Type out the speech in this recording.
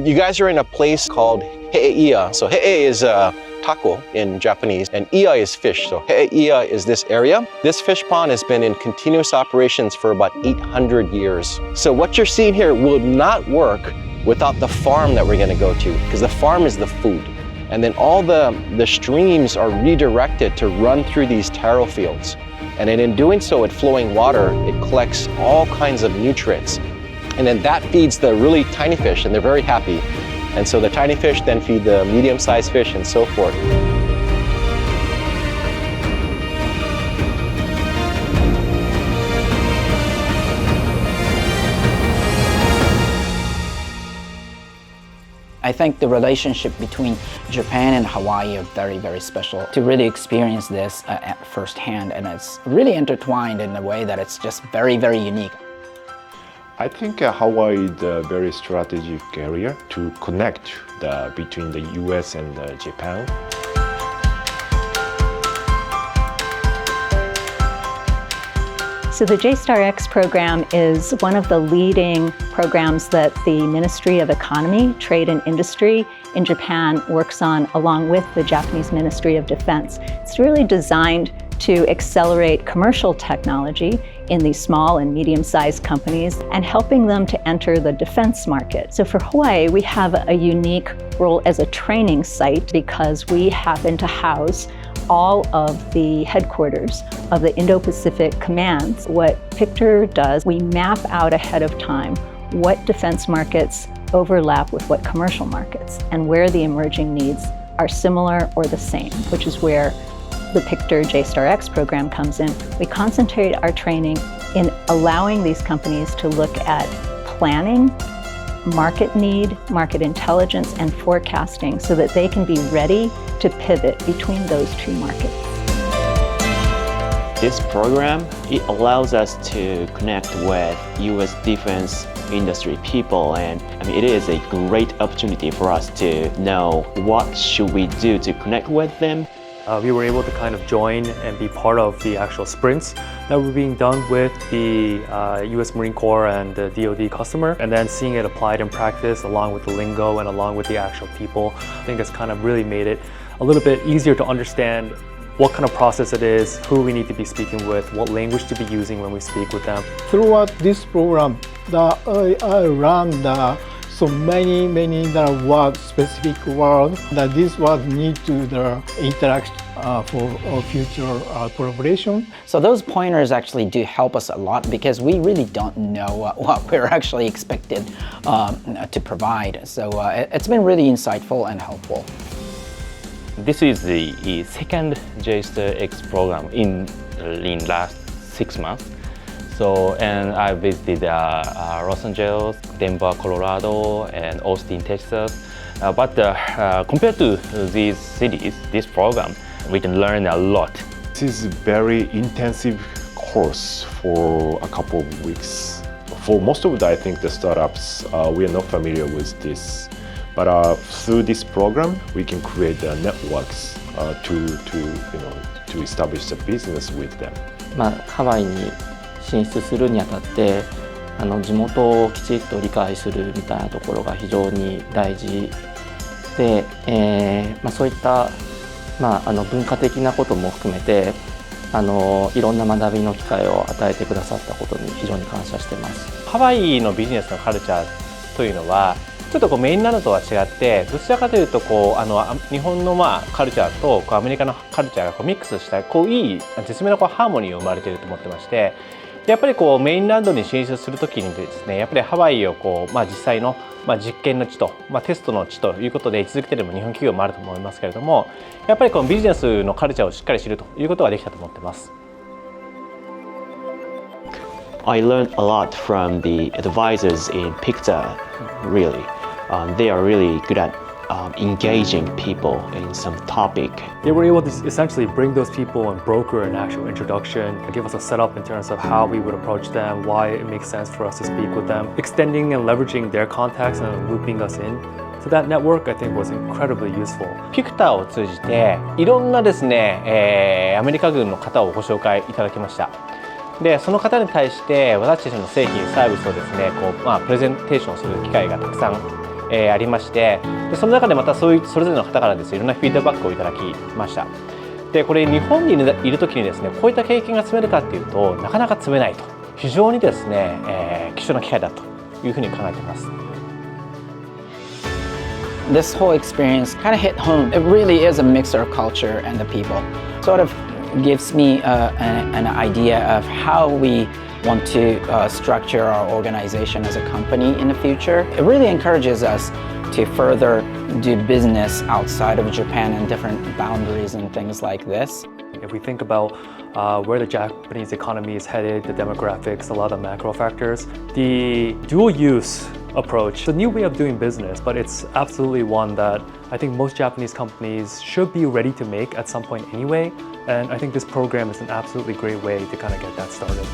You guys are in a place called He'eiya. So He'e is taco in Japanese, and iya is fish. So He'eiya is this area. This fish pond has been in continuous operations for about 800 years. So what you're seeing here will not work without the farm that we're going to go to, because the farm is the food. And then all the streams are redirected to run through these taro fields. And then in doing so, with flowing water, it collects all kinds of nutrients. And then that feeds the really tiny fish, and they're very happy. And so the tiny fish then feed the medium-sized fish and so forth. I think the relationship between Japan and Hawaii are very, very special. To really experience this at firsthand, and it's really intertwined in a way that it's just very, very unique. I think Hawaii is a very strategic area to connect between the US and Japan. So the J-StarX program is one of the leading programs that the Ministry of Economy, Trade and Industry in Japan works on along with the Japanese Ministry of Defense. It's really designed to accelerate commercial technology in these small and medium-sized companies and helping them to enter the defense market. So for Hawaii, we have a unique role as a training site because we happen to house all of the headquarters of the Indo-Pacific commands. What PICHTR does, we map out ahead of time what defense markets overlap with what commercial markets and where the emerging needs are similar or the same, which is where the PICHTR J-StarX program comes in. We concentrate our training in allowing these companies to look at planning, market need, market intelligence, and forecasting so that they can be ready to pivot between those two markets. This program, it allows us to connect with U.S. defense industry people, and it is a great opportunity for us to know what should we do to connect with them. We were able to kind of join and be part of the actual sprints that were being done with the US Marine Corps and the DoD customer, and then seeing it applied in practice along with the lingo and along with the actual people. I think it's kind of really made it a little bit easier to understand what kind of process it is, who we need to be speaking with, what language to be using when we speak with them. Throughout this program, I learned so many words, specific words, that this was need to interact for future collaboration. So those pointers actually do help us a lot because we really don't know what we're actually expected to provide. So it's been really insightful and helpful. This is the second J-StarX program in last 6 months. So, and I visited Los Angeles, Denver, Colorado, and Austin, Texas. But compared to these cities, this program, we can learn a lot. This is a very intensive course for a couple of weeks. For most of I think the startups, we are not familiar with this. But through this program, we can create networks to establish the business with them. ハワイに進出するにあたって地元をきちっと理解するみたいなところが非常に大事で、そういった、文化的なことも含めていろんな学びの機会を与えてくださったことに非常に感謝しています。ハワイのビジネスのカルチャーというのはちょっとメインランドとは違ってどちらかというと日本のカルチャーとアメリカのカルチャーがミックスしたいい絶妙なハーモニーを生まれていると思ってまして、やっぱりメインランドに進出するときにですね、やっぱりハワイを実際の実験の地とテストの地ということで位置づけている日本企業もあると思いますけれども、やっぱりビジネスのカルチャーをしっかり知るということができたと思ってます。I learned a lot from the advisors in PICHTR, really. They are really good at engaging people in some topic. They were able to essentially bring those people and broker an actual introduction, give us a setup in terms of how we would approach them, why it makes sense for us to speak with them, extending and leveraging their contacts and looping us in. So that network, I think, was incredibly useful. PICHTR を通じていろんなですね、アメリカ軍の方をご紹介いただきました。で、その方に対して私たちの製品サービスをですね、プレゼンテーションする機会がたくさんありまして、でその中でまたそれぞれの方からですね、いろんなフィードバックをいただきました。でこれ日本にいる時にですね、こういった経験が積めるかっていうとなかなか積めないと、非常にですね、貴重な機会だというふうに考えています。This whole experience kind of hit home. It really is a mixture of culture and the people. Sort of gives me an idea of how we want to structure our organization as a company in the future. It really encourages us to further do business outside of Japan and different boundaries and things like this. If we think about where the Japanese economy is headed, the demographics, a lot of macro factors, the dual use approach, it's a new way of doing business, but it's absolutely one that I think most Japanese companies should be ready to make at some point anyway. And I think this program is an absolutely great way to kind of get that started.